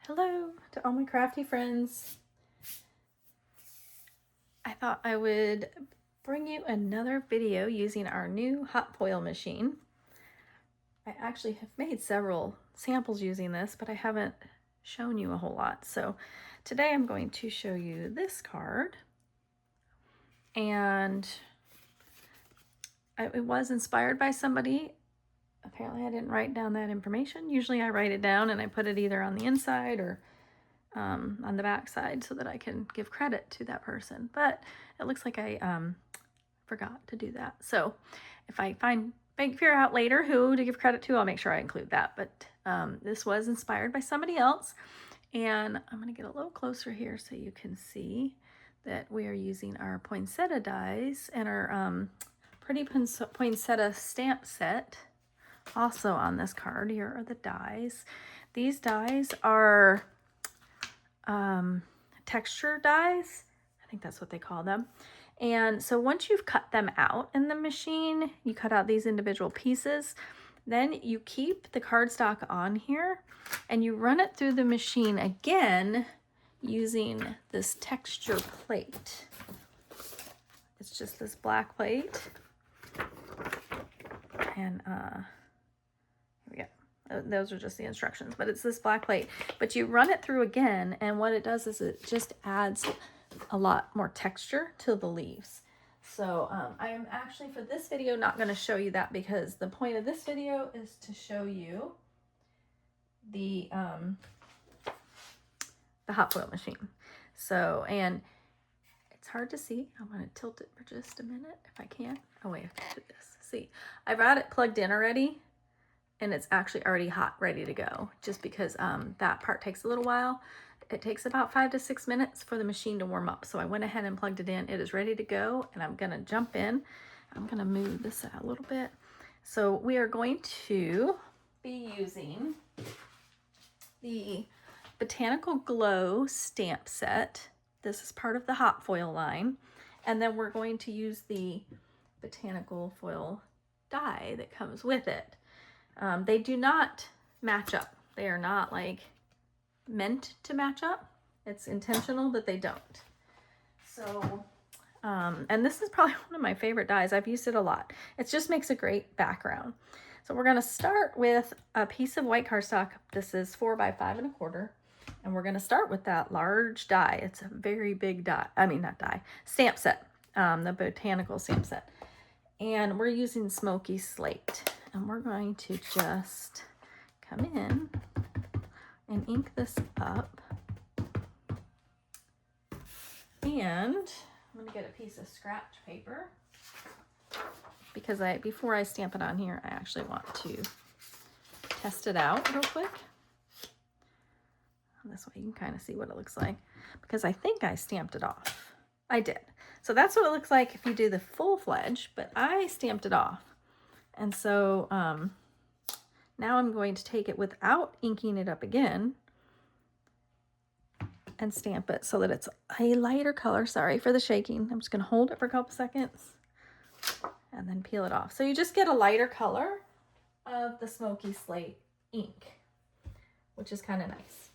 Hello to all my crafty friends. I thought I would bring you another video using our new hot foil machine. I actually have made several samples using this, but I haven't shown you a whole lot. So today I'm going to show you this card. And it was inspired by somebody. Apparently I didn't write down that information. Usually I write it down and I put it either on the inside or on the back side so that I can give credit to that person. But it looks like I forgot to do that. So if I figure out later who to give credit to, I'll make sure I include that. But this was inspired by somebody else. And I'm going to get a little closer here so you can see that we are using our poinsettia dies and our Pretty Poinsettia stamp set also on this card. Here are the dies. These dies are texture dies. I think that's what they call them. And so once you've cut them out in the machine, you cut out these individual pieces, then you keep the cardstock on here and you run it through the machine again using this texture plate. It's just this black plate. And here we go. Those are just the instructions, but it's this black plate. But you run it through again, and what it does is it just adds a lot more texture to the leaves. So I am actually, for this video, not going to show you that because the point of this video is to show you the hot foil machine. So, and it's hard to see. I'm going to tilt it for just a minute if I can. Oh wait, I have to do this. See, I've got it plugged in already. And it's actually already hot, ready to go, just because that part takes a little while. It takes about 5 to 6 minutes for the machine to warm up. So I went ahead and plugged it in. It is ready to go, and I'm gonna jump in. I'm gonna move this out a little bit. So we are going to be using the Botanical Glow stamp set. This is part of the hot foil line. And then we're going to use the botanical foil die that comes with it. They do not match up. They are not like meant to match up. It's intentional that they don't. So, and this is probably one of my favorite dies. I've used it a lot. It just makes a great background. So we're going to start with a piece of white cardstock. This is 4 by 5 1/4. And we're going to start with that large die. It's a very big die. I mean, not die, stamp set, the botanical stamp set. And we're using smoky slate. And we're going to just come in and ink this up. And I'm going to get a piece of scratch paper because before I stamp it on here, I actually want to test it out real quick. And this way you can kind of see what it looks like because I think I stamped it off. I did. So that's what it looks like if you do the full-fledged, but I stamped it off. And so now I'm going to take it without inking it up again and stamp it so that it's a lighter color. Sorry for the shaking. I'm just going to hold it for a couple seconds and then peel it off. So you just get a lighter color of the smoky slate ink, which is kind of nice.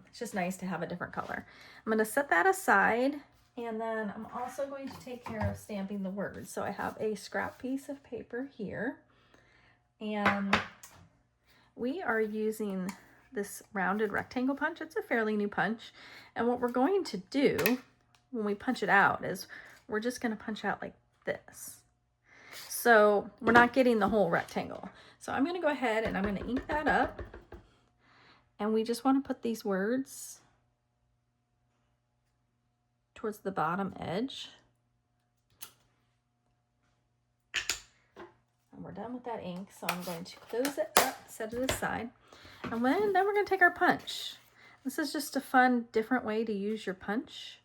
It's just nice to have a different color. I'm going to set that aside. And then I'm also going to take care of stamping the words. So I have a scrap piece of paper here. And we are using this rounded rectangle punch. It's a fairly new punch. And what we're going to do when we punch it out is we're just going to punch out like this. So we're not getting the whole rectangle. So I'm going to go ahead and I'm going to ink that up. And we just want to put these words towards the bottom edge. And we're done with that ink, so I'm going to close it up, set it aside, and then we're going to take our punch. This is just a fun, different way to use your punch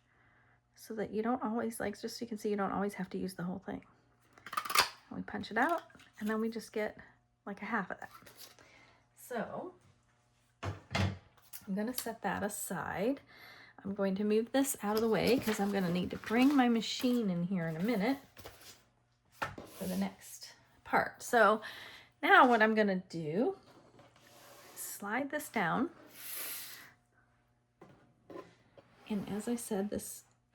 so that you don't always, like, just so you can see, you don't always have to use the whole thing. And we punch it out, and then we just get like a half of that. So I'm going to set that aside. I'm going to move this out of the way because I'm going to need to bring my machine in here in a minute for the next part. So now what I'm going to do is slide this down And as I said,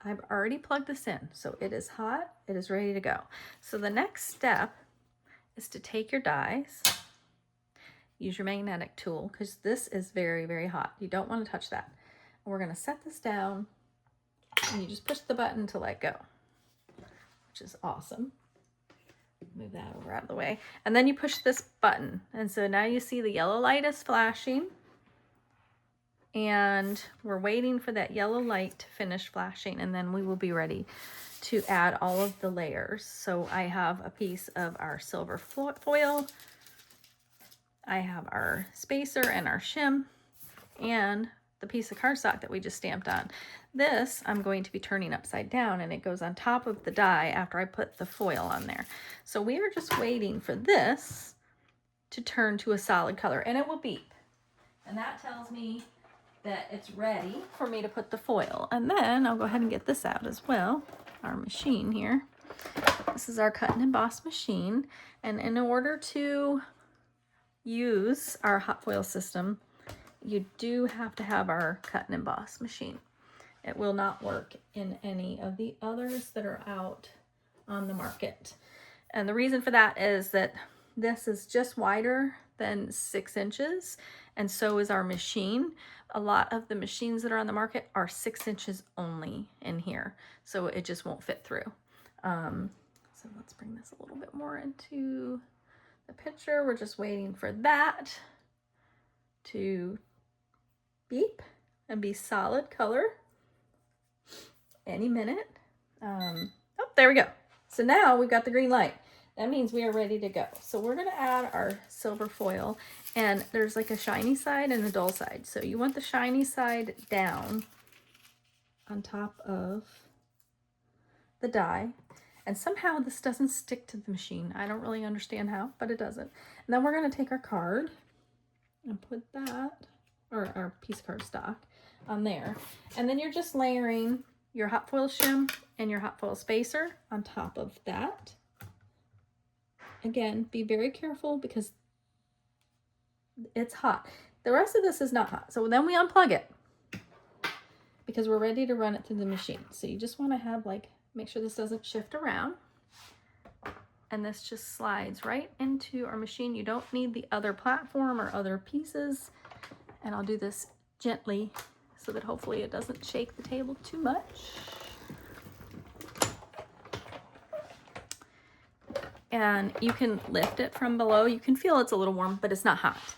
I've already plugged this in, so it is hot, it is ready to go. So the next step is to take your dies, use your magnetic tool, because this is very, very hot. You don't want to touch that. And we're going to set this down, and you just push the button to let go, which is awesome. Move that over out of the way. And then you push this button. And so now you see the yellow light is flashing. And we're waiting for that yellow light to finish flashing. And then we will be ready to add all of the layers. So I have a piece of our silver foil. I have our spacer and our shim. And the piece of cardstock that we just stamped on. This I'm going to be turning upside down, and it goes on top of the die after I put the foil on there. So we are just waiting for this to turn to a solid color, and it will beep. And that tells me that it's ready for me to put the foil. And then I'll go ahead and get this out as well, our machine here. This is our cut and emboss machine. And in order to use our hot foil system, you do have to have our cut and emboss machine. It will not work in any of the others that are out on the market. And the reason for that is that this is just wider than 6 inches, and so is our machine. A lot of the machines that are on the market are 6 inches only in here, so it just won't fit through. So let's bring this a little bit more into the picture. We're just waiting for that to beep and be solid color any minute. Oh, there we go. So now we've got the green light. That means we are ready to go. So we're going to add our silver foil, and there's like a shiny side and a dull side. So you want the shiny side down on top of the die. And somehow this doesn't stick to the machine. I don't really understand how, but it doesn't. And then we're going to take our card and put that, or our piece of cardstock, on there. And then you're just layering your hot foil shim and your hot foil spacer on top of that. Again, be very careful because it's hot. The rest of this is not hot. So then we unplug it because we're ready to run it through the machine. So you just want to have make sure this doesn't shift around. And this just slides right into our machine. You don't need the other platform or other pieces. And I'll do this gently so that hopefully it doesn't shake the table too much. And you can lift it from below. You can feel it's a little warm, but it's not hot.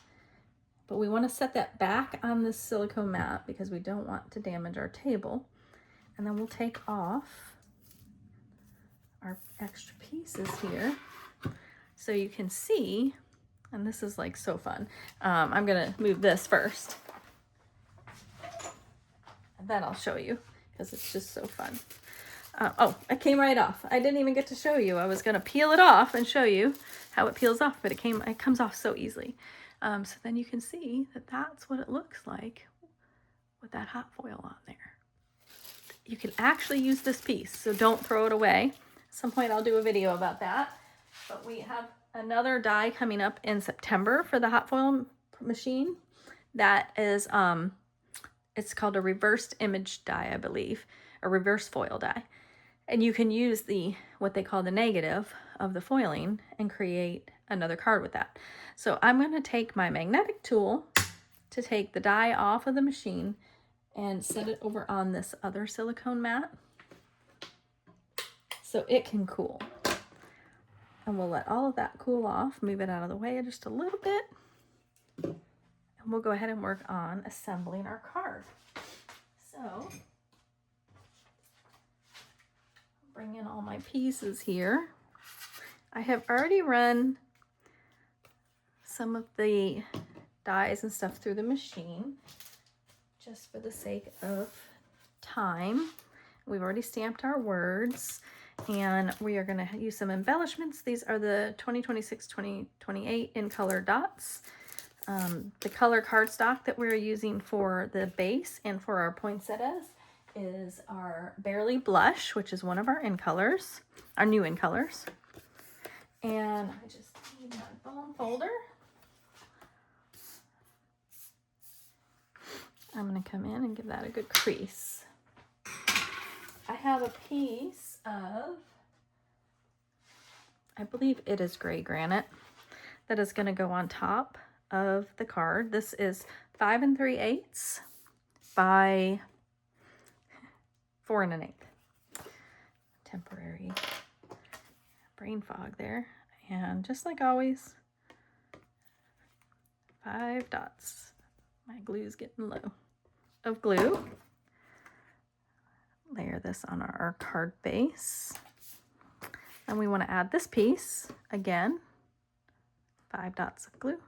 But we want to set that back on this silicone mat because we don't want to damage our table. And then we'll take off our extra pieces here so you can see, and this is like so fun. I'm gonna move this first and then I'll show you because it's just so fun. Oh, it came right off. I didn't even get to show you. I was gonna peel it off and show you how it peels off, but it comes off so easily. So then you can see that that's what it looks like with that hot foil on there. You can actually use this piece, so don't throw it away. At some point I'll do a video about that. But we have another die coming up in September for the hot foil machine. That is, it's called a reversed image die, I believe, a reverse foil die. And you can use what they call the negative of the foiling and create another card with that. So I'm going to take my magnetic tool to take the die off of the machine and set it over on this other silicone mat so it can cool. And we'll let all of that cool off, move it out of the way just a little bit, and we'll go ahead and work on assembling our card. So bring in all my pieces here. I have already run some of the dies and stuff through the machine just for the sake of time. We've already stamped our words and we are going to use some embellishments. These are the 2026-2028 in color dots. The color cardstock that we're using for the base and for our poinsettias is our Barely Blush, which is one of our in colors, our new in colors. And I just need my foam folder. I'm going to come in and give that a good crease. have a piece of, I believe it is gray granite, that is going to go on top of the card. This is 5 3/8 by 4 1/8. Temporary brain fog there. And just like always, 5 dots. My glue's getting low. Of glue. Layer this on our card base. And we want to add this piece again. 5 dots of glue.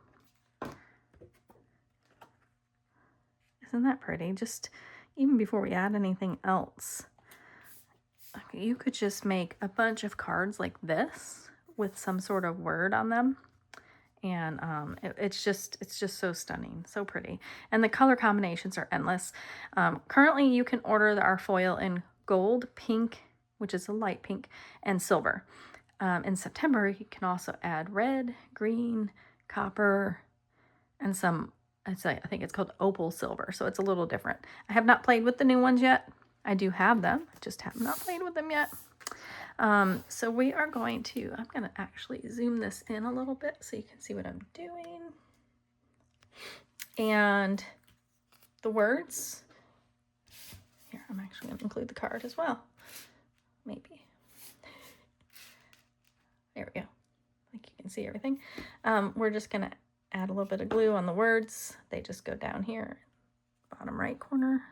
Isn't that pretty? Just even before we add anything else, you could just make a bunch of cards like this with some sort of word on them. And it's just so stunning, so pretty. And the color combinations are endless. Currently, you can order our foil in gold, pink, which is a light pink, and silver. In September, you can also add red, green, copper, and some, I think it's called opal silver. So it's a little different. I have not played with the new ones yet. I do have them, just have not played with them yet. So we are going to, I'm going to actually zoom this in a little bit so you can see what I'm doing. And the words, here, I'm actually going to include the card as well. Maybe. There we go. I think you can see everything. We're just going to add a little bit of glue on the words. They just go down here, bottom right corner.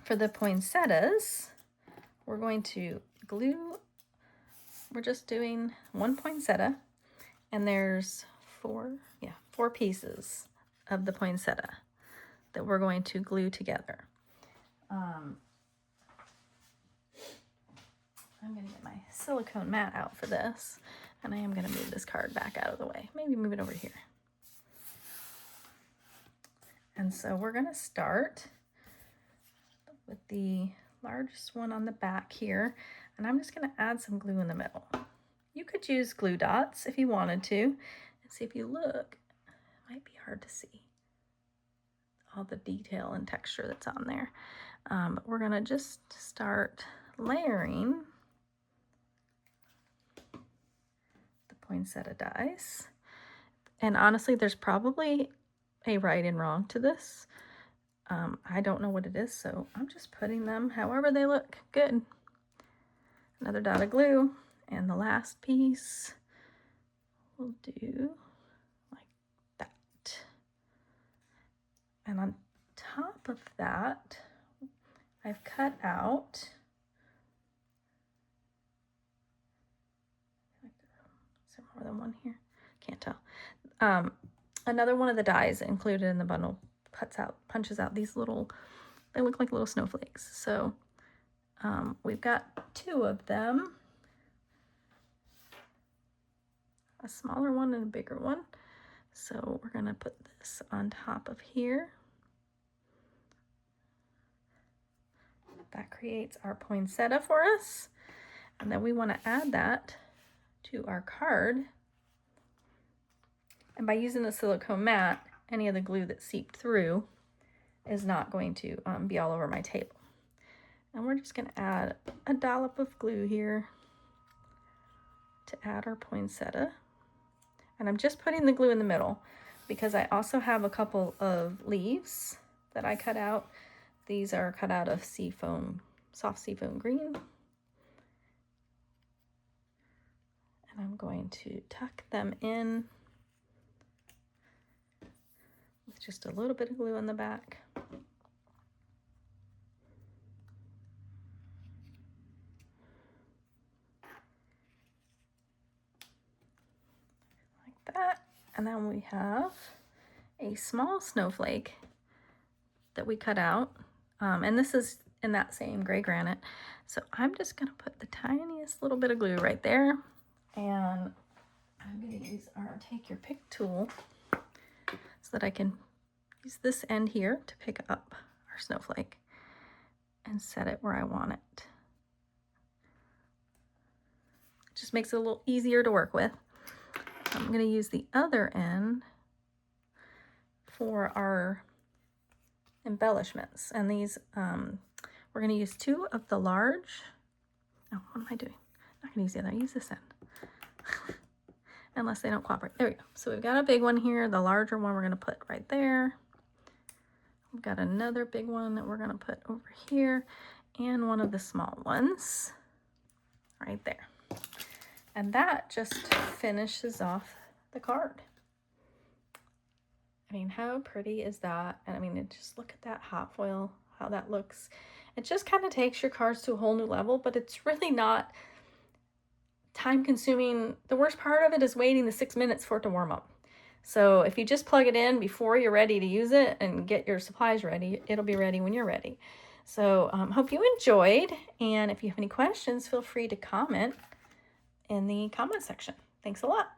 For the poinsettias, we're going to glue, we're just doing 1 poinsettia, and there's 4 pieces of the poinsettia that we're going to glue together. I'm going to get my silicone mat out for this, and I am going to move this card back out of the way. Maybe move it over here. And so we're going to start with the largest one on the back here, and I'm just going to add some glue in the middle. You could use glue dots if you wanted to, and see if you look, it might be hard to see all the detail and texture that's on there. But we're going to just start layering the poinsettia dies. And honestly, there's probably a right and wrong to this. I don't know what it is, so I'm just putting them however they look good. Another dot of glue, and the last piece we'll do like that. And on top of that, I've cut out, is there more than one here? Can't tell. Another one of the dies included in the bundle punches out these little, they look like little snowflakes. So we've got 2 of them, a smaller one and a bigger one. So we're gonna put this on top of here. That creates our poinsettia for us. And then we want to add that to our card. And by using the silicone mat, any of the glue that seeped through is not going to be all over my table. And we're just going to add a dollop of glue here to add our poinsettia. And I'm just putting the glue in the middle because I also have a couple of leaves that I cut out. These are cut out of seafoam, soft seafoam green. And I'm going to tuck them in with just a little bit of glue on the back. Like that. And then we have a small snowflake that we cut out. And this is in that same gray granite. So I'm just going to put the tiniest little bit of glue right there. And I'm going to use our take your pick tool so that I can use this end here to pick up our snowflake and set it where I want it. It just makes it a little easier to work with. I'm going to use the other end for our embellishments. And these, we're going to use 2 of the large. Oh, what am I doing? I'm not going to use the other. Use this end. Unless they don't cooperate. There we go. So we've got a big one here. The larger one we're going to put right there. We've got another big one that we're going to put over here. And one of the small ones right there. And that just finishes off the card. I mean, how pretty is that? And I mean, just look at that hot foil, how that looks. It just kind of takes your cards to a whole new level, but it's really not time consuming. The worst part of it is waiting the 6 minutes for it to warm up. So if you just plug it in before you're ready to use it and get your supplies ready, it'll be ready when you're ready. So hope you enjoyed. And if you have any questions, feel free to comment in the comment section. Thanks a lot.